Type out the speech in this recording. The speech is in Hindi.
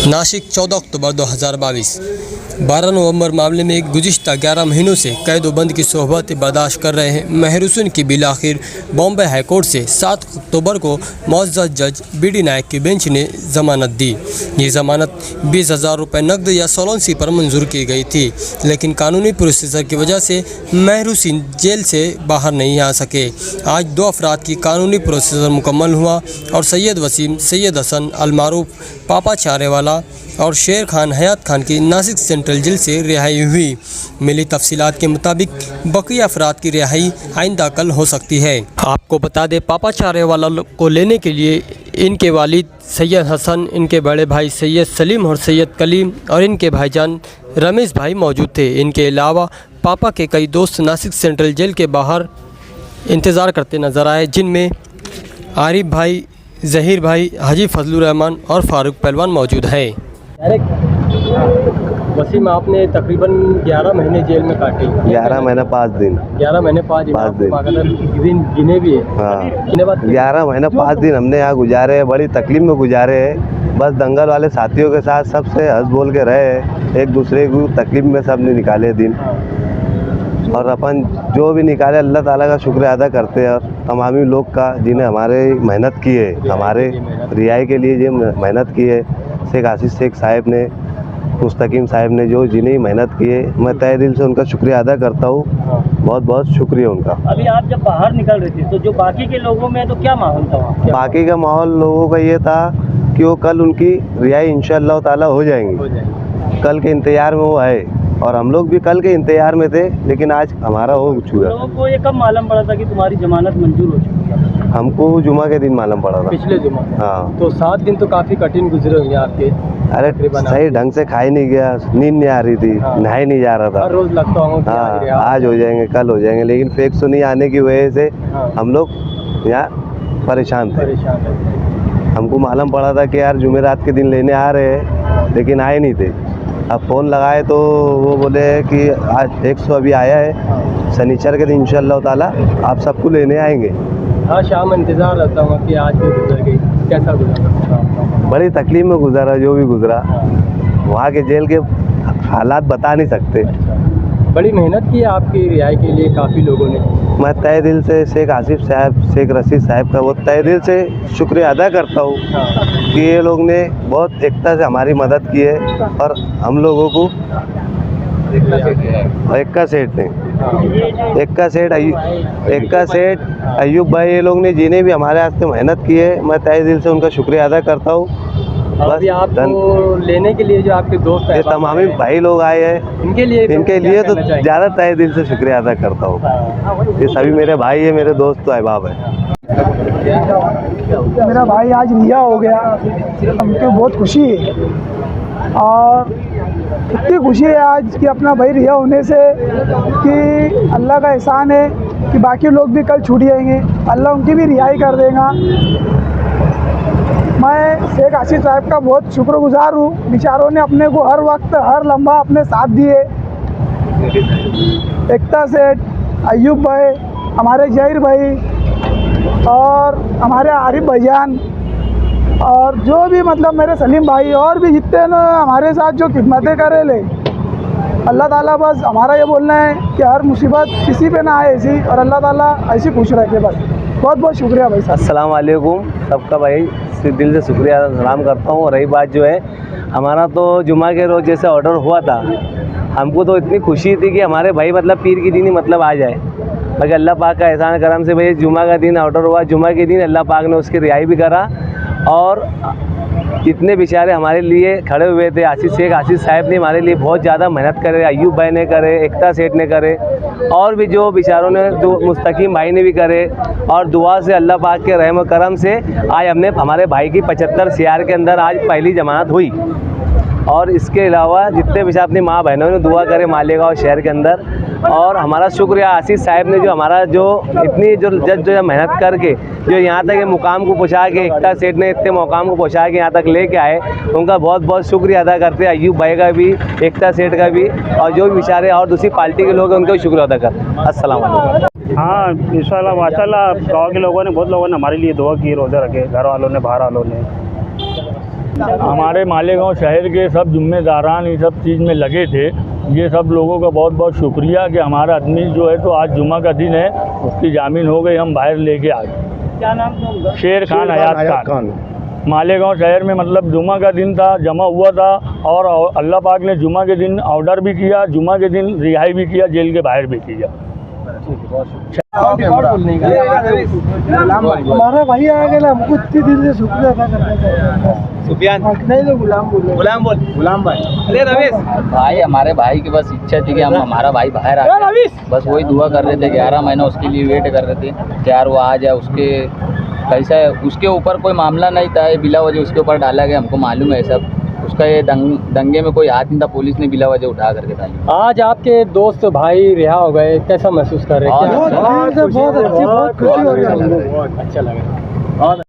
नासिक 14 अक्टूबर 2022। 12 नवंबर मामले में गुज़िश्ता 11 महीनों से कैदोबंद की सोहबत बर्दाश्त कर रहे हैं महरूसन की बिलाखिर बॉम्बे हाई कोर्ट से 7 अक्टूबर को मुअज़्ज़ज़ जज BD नायक की बेंच ने ज़मानत दी। ये ज़मानत 20,000 रुपये नकद या सोलंसी पर मंजूर की गई थी, लेकिन कानूनी प्रोसीजर की वजह से महरूसिन जेल से बाहर नहीं आ सके। आज 2 अफराद की कानूनी प्रोसीजर मुकम्मल हुआ और सैयद वसीम, सैयद हसन अलमारूफ पापा चारेवाला और शेर खान हयात खान की नासिक सेंट्रल जेल से रिहाई हुई। मिली तफसीलात के मुताबिक बकिया अफराद की रिहाई आइंदा कल हो सकती है। आपको बता दें, पापा चारेवाला को लेने के लिए इनके वालिद सैयद हसन, इनके बड़े भाई सैयद सलीम और सैयद कलीम और इनके भाईजान रमेश भाई मौजूद थे। इनके अलावा पापा के कई दोस्त नासिक सेंट्रल जेल के बाहर इंतज़ार करते नज़र आए, जिनमें आरिफ भाई, ज़हीर भाई, हाजी फजलुर रहमान और फारूक पहलवान मौजूद है। वसीम, आपने तकरीबन 11 महीने जेल में काटे। 11 महीने 5 दिन। 11 महीने 5 दिन गिने भी है। हाँ, 11 महीने 5 दिन हमने यहाँ गुजारे हैं, बड़ी तकलीफ में गुजारे हैं। बस दंगल वाले साथियों के साथ सबसे हंस बोल के रहे, एक दूसरे को तकलीफ में सब ने निकाले दिन, और अपन जो भी निकाले अल्लाह ताला का शुक्र अदा करते हैं। और तमामी लोग का जिन्हें हमारे मेहनत की है, हमारे रिहाई के लिए जो मेहनत की है, शेख आशीष शेख साहब ने, मुस्तकीम साहब ने, जो जिन्हें मेहनत की है, मैं तहे दिल से उनका शुक्रिया अदा करता हूँ। बहुत बहुत शुक्रिया उनका। अभी आप जब बाहर निकल रहे थे तो जो बाकी के लोगों में तो क्या माहौल था वहाँ? बाकी का माहौल लोगों का ये था कि वो कल उनकी रिहाई इंशाअल्लाह ताला हो जाएंगी। कल के इंतजार में वो आए और हम लोग भी कल के इंतजार में थे, लेकिन आज हमारा हो चुका। लोगों को ये कब मालूम पड़ा था कि तुम्हारी जमानत मंजूर हो चुकी है? हमको जुमा के दिन मालूम पड़ा था। पिछले जुमा। हाँ, तो 7 दिन तो काफ़ी कठिन गुजरे होंगे आपके। अरे सही ढंग से खाई नहीं गया, नींद नहीं आ रही थी, नहाई नहीं जा रहा था। हर रोज़ लगता होगा कि हाँ, आज हो जाएंगे, कल हो जाएंगे, लेकिन फेक सुनी आने की वजह से हम लोग यहाँ परेशान थे। हमको मालूम पड़ा था कि यार जुमेरात के दिन लेने आ रहे हैं, लेकिन आए नहीं थे। अब फ़ोन लगाए तो वो बोले कि आज 100 अभी आया है, शनिचर के दिन इंशाअल्लाह ताला आप सबको लेने आएंगे। हाँ, शाम इंतज़ार रहता हूँ कि आज भी गुजर गई। कैसा गुजरा? बड़ी तकलीफ में गुजरा, जो भी गुजरा। वहाँ के जेल के हालात बता नहीं सकते। बड़ी मेहनत की है आपकी रिहाई के लिए काफ़ी लोगों ने। मैं तहे दिल से शेख आसिफ साहब, शेख रशीद साहब का वो तहे दिल से शुक्रिया अदा करता हूँ कि ये लोग ने बहुत एकता से हमारी मदद की है, और हम लोगों को एक्का सेठ ने, एक्का सेठ, अयूब भाई, ये लोग ने जिन्हें भी हमारे वास्ते मेहनत की है, मैं तहे दिल से उनका शुक्रिया अदा करता हूँ। बस आपको लेने के लिए जो आपके दोस्त ये तमामी भाई लोग आए हैं, इनके लिए तो ज़्यादा तहे दिल से शुक्रिया अदा करता हूँ। ये सभी मेरे भाई है, मेरे दोस्त तो अहबाब है। मेरा भाई आज रिहा हो गया, हमको बहुत खुशी है, और इतनी खुशी है आज कि अपना भाई रिहा होने से कि अल्लाह का एहसान है कि बाकी लोग भी कल छूट जाएंगे, अल्लाह उनकी भी रिहाई कर देगा। मैं शेख आशीष साहब का बहुत शुक्रगुजार हूँ। बेचारों ने अपने को हर वक्त, हर लम्हा अपने साथ दिए। एकता सेठ, अयूब भाई, हमारे ज़हीर भाई और हमारे आरिफ भाईजान, और जो भी मतलब मेरे सलीम भाई, और भी जितने न हमारे साथ जो खिदमतें करे ले, अल्लाह ताला बस हमारा ये बोलना है कि हर मुसीबत किसी पे ना आए ऐसी, और अल्लाह ताला ऐसी खुश रखे। बस बहुत बहुत शुक्रिया भाई साहब। अस्सलाम वालेकुम, सबका भाई दिल से शुक्रिया सलाम करता हूँ। और रही बात जो है, हमारा तो जुमा के रोज़ जैसे ऑर्डर हुआ था, हमको तो इतनी खुशी थी कि हमारे भाई मतलब पीर की दिन ही मतलब आ जाए, बाकी अल्लाह पाक का एहसान करम से भाई जुमा का दिन ऑर्डर हुआ। जुमा के दिन अल्लाह पाक ने उसकी रिहाई भी करा, और इतने बेचारे हमारे लिए खड़े हुए थे। शेख आशीष साहब ने हमारे लिए बहुत ज़्यादा मेहनत करे, अयूब भाई ने करे, एकता सेठ ने करे, और भी जो बेचारों ने, जो मुस्तकीम भाई ने भी करे। और दुआ से अल्लाह पाक के रहम करम से आज हमने हमारे भाई की 75 CR के अंदर आज पहली जमानत हुई। और इसके अलावा जितने भी अपनी माँ बहनों ने दुआ करे मालेगांव शहर के अंदर, और हमारा शुक्रिया आशीष साहब ने जो हमारा जो इतनी जो जज जो मेहनत करके जो यहाँ तक ये मुकाम को पहुँचा के, एकता सेठ ने इतने मुकाम को पहुँचा के यहाँ तक लेके आए, उनका बहुत बहुत शुक्रिया अदा करते हैं। अयूब भाई का भी, एकता सेठ का भी, और जो भी बेचारे और दूसरी पार्टी के लोग हैं उनका भी शुक्रिया अदा करते हैं। अस्सलाम वालेकुम। हाँ, इंशाल्लाह माशाल्लाह गाँव के लोगों ने, बहुत लोगों ने हमारे लिए दुआ की, रोज़े रखे, घर वालों ने, बाहर वालों ने। हमारे मालेगांव शहर के सब जिम्मेदारान इस सब चीज़ में लगे थे। ये सब लोगों का बहुत बहुत शुक्रिया कि हमारा आदमी जो है तो आज जुमा का दिन है, उसकी जामीन हो गई, हम बाहर लेके आ गए। क्या नाम था उनका? शेर खान हयात खान। मालेगांव शहर में मतलब जुमा का दिन था, जमा हुआ था और अल्लाह पाक ने जुमा के दिन ऑर्डर भी किया, जुमा के दिन रिहाई भी किया, जेल के बाहर भी किया। हमारा भाई आ गया, हमको इतनी दिल से शुक्रिया अदा करना चाहिए। सुफियान नहीं तो गुलाम बोल गुलाम भाई। अरे रमेश भाई हमारे भाई की बस इच्छा थी कि हम हमारा भाई बाहर आ जाए, बस वही दुआ कर रहे थे। 11 महीना उसके लिए वेट कर रहे थे कि यार वो आ जाए। उसके कैसा है, उसके ऊपर कोई मामला नहीं था, ये बिला वजह उसके ऊपर डाला गया, हमको मालूम है सब। उसका ये दंगे में कोई हाथ नहीं था, पुलिस ने बिला वजह उठा करके डाली। आज आपके दोस्त भाई रिहा हो गए, कैसा महसूस कर रहे हैं? बहुत बहुत अच्छी, बहुत खुशी हो रही है। अच्छा लगा।